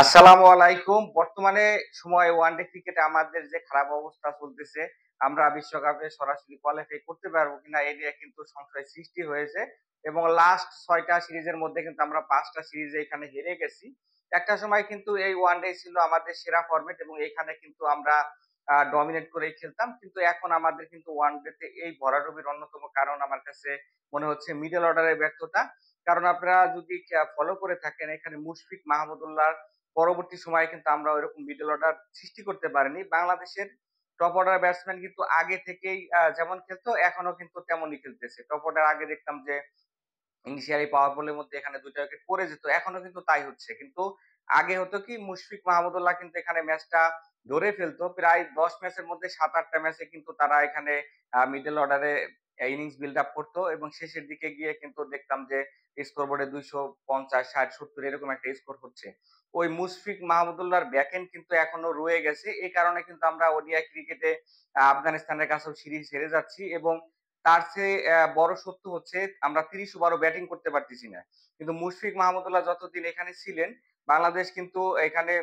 আসসালামু আলাইকুম। বর্তমানে সময়ে ওয়ানডে ক্রিকেটে আমাদের যে খারাপ অবস্থা চলতেছে, আমরা বিশ্বকাপে সরাসরি কোয়ালিফাই করতে পারবো কিনা এ নিয়ে কিন্তু সংশয় সৃষ্টি হয়েছে এবং লাস্ট ৬ টা সিরিজের মধ্যে কিন্তু আমরা ৫ টা সিরিজে এখানে হেরে গেছি। একটা সময় কিন্তু এই ওয়ানডে ছিল আমাদের সেরা ফরম্যাট এবং এখানে কিন্তু আমরা ডমিনেট করেই খেলতাম। কিন্তু এখন আমাদের কিন্তু ওয়ানডেতে এই ভরাডুবির অন্যতম কারণ আমার কাছে মনে হচ্ছে মিডল অর্ডারের ব্যর্থতা। কারণ আপনারা যদি ফলো করে থাকেন এখানে মুশফিক মাহমুদুল্লাহর পরবর্তী সময়ে কিন্তু আমরা ওইরকম মিডল অর্ডার সৃষ্টি করতে পারিনি। বাংলাদেশের টপ অর্ডার ব্যাটসম্যান কিন্তু আগে থেকেই যেমন খেলতো এখনো কিন্তু তেমনই খেলতেছে। টপ অর্ডার আগে দেখতাম যে ইনিশিয়ালি পাওয়ার বলের মধ্যে এখানে ২ টা উইকেট পড়ে যেত। এখনো কিন্তু তাই হচ্ছে। কিন্তু আগে হতো কি মুশফিক মাহমুদুল্লাহ কিন্তু এখানে ম্যাচটা ধরে ফেলতো। প্রায় ১০ ম্যাচের মধ্যে ৭-৮ টা ম্যাচে কিন্তু তারা এখানে মিডল অর্ডারে ইনিংস বিল্ড আপ করতো এবং শেষের দিকে গিয়ে কিন্তু দেখতাম যে স্কোরবোর্ডে ২৫০, ৬০, ৭০ এরকম একটা স্কোর হচ্ছে। ওই মুশফিক মাহমুদুল্লাহর ব্যাকএন্ড কিন্তু এখনো রয়ে গেছে। এই কারণে কিন্তু আমরা ওডিআই ক্রিকেটে আফগানিস্তানের কাছেও সিরিজ হেরে যাচ্ছি এবং তার চেয়ে বড় সত্য হচ্ছে আমরা ৩০ ওভারও ব্যাটিং করতে পারতেছি না। কিন্তু মুশফিক মাহমুদুল্লাহ যতদিন এখানে ছিলেন, বাংলাদেশ কিন্তু এখানে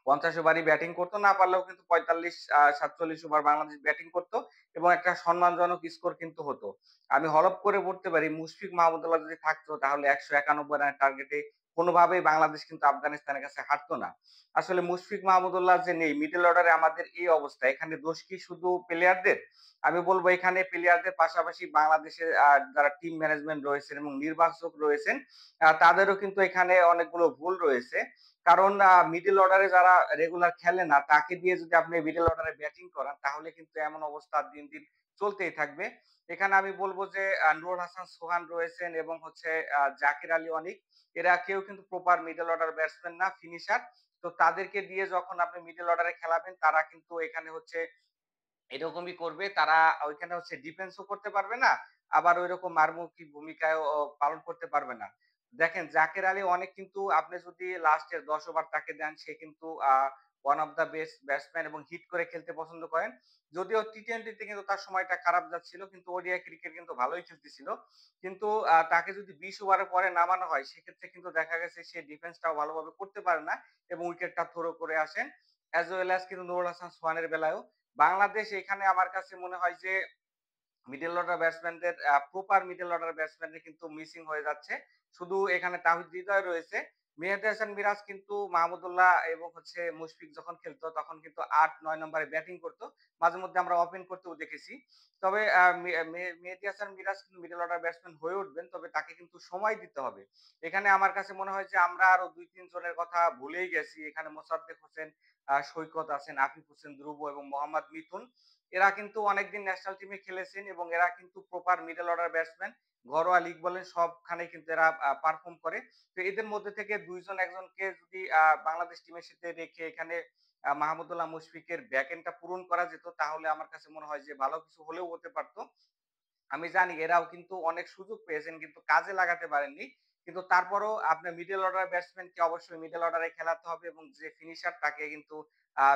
৫০ ওভারই ব্যাটিং করতো। না পারলেও কিন্তু ৪৫ ৪৭ ওভার বাংলাদেশ ব্যাটিং করতো এবং একটা সম্মানজনক স্কোর কিন্তু হতো। আমি হলফ করে বলতে পারি মুশফিক মাহমুদুল্লাহ যদি থাকতো তাহলে ১৯১ রানের টার্গেটে কোনোভাবেই বাংলাদেশ কিন্তু আফগানিস্তানের কাছে হারতো না। আসলে মুশফিক মাহমুদুল্লাহ যে নেই, মিডল অর্ডারে আমাদের এই অবস্থা। এখানে দোষ কি শুধু প্লেয়ারদের? আমি বলব এখানে প্লেয়ারদের পাশাপাশি বাংলাদেশের যারা টিম ম্যানেজমেন্ট রয়েছেন এবং নির্বাচক রয়েছেন, তাদেরও কিন্তু এখানে অনেকগুলো ভুল রয়েছে। কারণ মিডল অর্ডারে যারা রেগুলার খেলে না তাকে দিয়ে যদি আপনি মিডল অর্ডারে ব্যাটিং করান তাহলে কিন্তু এমন অবস্থা দিন, দিন চলতেই থাকবে। এখানে আমি বলব যে নুরুল হাসান সোহান রয়েছেন এবং হচ্ছে জাকির আলী অনিক, এরা কেউ কিন্তু প্রপার মিডল অর্ডার ব্যাটসম্যান না, ফিনিশার। তো তাদেরকে দিয়ে যখন আপনি মিডল অর্ডারে খেলাবেন তারা কিন্তু এখানে হচ্ছে এরকমই করবে। তারা ওইখানে হচ্ছে ডিফেন্সও করতে পারবে না। আবার ঐরকম মারমুখী ভূমিকায়ও পালন করতে পারবে না। দেখেন জাকের আলী অনেক কিন্তু আপনি যদি লাস্টের ১০ ওভার তাকে দেন সে কিন্তু one of the best batsman এবং হিট করে খেলতে পছন্দ করেন। যদিও টি-টোয়েন্টি তে কিন্তু তার সময়টা খারাপ যাচ্ছিল কিন্তু ওডিআই ক্রিকেট কিন্তু ভালোই খেলতেছিল। কিন্তু তাকে যদি ২০ ওভারের পরে নামানো হয় সেক্ষেত্রে কিন্তু দেখা গেছে সে ডিফেন্সটাও ভালোভাবে করতে পারে না এবং উইকেটটা থ্রো করে আসেন। অ্যাজ ওয়েল অ্যাজ কিন্তু নুরুল হাসান সোহানের বেলায়ও বাংলাদেশ এখানে আমার কাছে মনে হয় যে মিডল অর্ডার ব্যাটসম্যানদের প্রপার মিডল অর্ডার ব্যাটসম্যানদের কিন্তু মিসিং হয়ে যাচ্ছে। শুধু এখানে তাহিদ হৃদয় রয়েছে। মেহেদী হাসান মিরাজ কিন্তু মাহমুদুল্লাহ এবং হচ্ছে মুশফিক যখন খেলতো তখন কিন্তু ৮-৯ নম্বরে ব্যাটিং করতো। মাঝে মধ্যে আমরা ওপেন করতেও দেখেছি। তবে আ মে মে মেহেদী হাসান মিরাজ কিন্তু মিডল অর্ডার ব্যাটসম্যান হয়ে উঠবেন। তবে তাকে কিন্তু সময় দিতে হবে। এখানে আমার কাছে মনে হয় যে আমরা আরো ২-৩ জনের কথা ভুলেই গেছি। এখানে মোসাদ্দেক হোসেন, সৈকত আছেন, আফিফ হোসেন ধ্রুব এবং মোহাম্মদ মিথুন। এরা কিন্তু অনেকদিন ন্যাশনাল টিমে খেলেছেন এবং এরা কিন্তু প্রপার মিডল অর্ডার ব্যাটসম্যান। ঘরোয়া লিগ বলেন সবখানেই কিন্তু এরা পারফর্ম করে। তো এদের মধ্যে থেকে ২ জন একজনকে যদি বাংলাদেশ টিমের সাথে রেখে এখানে মাহমুদুল্লাহ মুশফিকের ব্যাকএন্ডটা পূরণ করা যেত তাহলে আমার কাছে মনে হয় যে ভালো কিছু হলেও হতে পারত। আমি জানি এরাও কিন্তু অনেক সুযোগ পেয়েছেন কিন্তু কাজে লাগাতে পারেননি। কিন্তু তারপরেও আপনার মিডল অর্ডার ব্যাটসম্যানকে অবশ্যই মিডল অর্ডারে খেলাতে হবে এবং যে ফিনিশার তাকে কিন্তু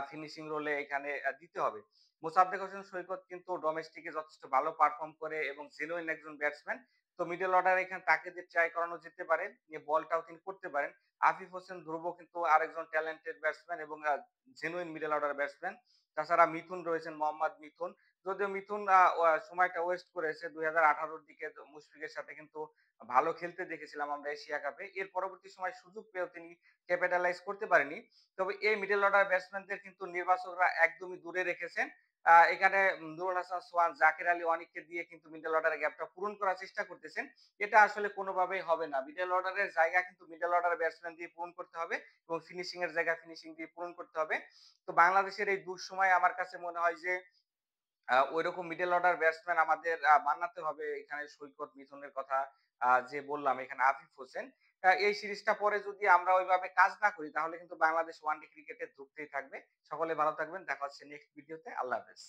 ফিনিশিং রোলে এখানে দিতে হবে। মোসাদ্দেক হোসেন সৈকত কিন্তু ডোমেস্টিকে যথেষ্ট ভালো পারফর্ম করে এবং জেনুইন একজন ব্যাটসম্যান। তো মিডল অর্ডারে এখানে তাকে দিয়ে ট্রাই করানো যেতে পারে। যে বলটাও তিনি করতে পারেন। আফিফ হোসেন ধ্রুব কিন্তু আরেকজন ট্যালেন্টেড ব্যাটসম্যান এবং জেনুইন মিডল অর্ডার ব্যাটসম্যান। তাছাড়া মিথুন রয়েছেন মোহাম্মদ মিথুন। যদিও মিথুন সময়টা ওয়েস্ট করেছে ২০১৮ র দিকে মুশফিকের সাথে কিন্তু ভালো খেলতে দেখেছিলাম আমরা এশিয়া কাপে। এর পরবর্তী সময় সুযোগ পেয়েও তিনি ক্যাপিটালাইজ করতে পারেনি। তবে এই মিডল অর্ডার ব্যাটসম্যানদের কিন্তু নির্বাচকরা একদমই দূরে রেখেছেন। এখানে নুরুল হাসান সোহান, জাকির আলী অনিককে দিয়ে কিন্তু মিডল অর্ডারের গ্যাপটা পূরণ করার চেষ্টা করতেছেন। এটা আসলে কোনোভাবেই হবে না। মিডল অর্ডারের জায়গা কিন্তু মিডল অর্ডার ব্যাটসম্যান দিয়ে পূরণ করতে হবে এবং ফিনিশিং এর জায়গা ফিনিশিং দিয়ে পূরণ করতে হবে। তো বাংলাদেশের এই দুঃসময়ে আমার কাছে মনে হয় যে ঐরকম মিডল অর্ডার ব্যাটসম্যান আমাদের বানাতে হবে। এখানে সৈকত, মিথুনের কথা যে বললাম, এখানে আফিফ হোসেন। এই সিরিজটা পরে যদি আমরা ওইভাবে কাজ না করি তাহলে কিন্তু বাংলাদেশ ওয়ানডে ক্রিকেটে ধুঁকতেই থাকবে। সকলে ভালো থাকবেন। দেখা হচ্ছে নেক্সট ভিডিওতে। আল্লাহ হাফেজ।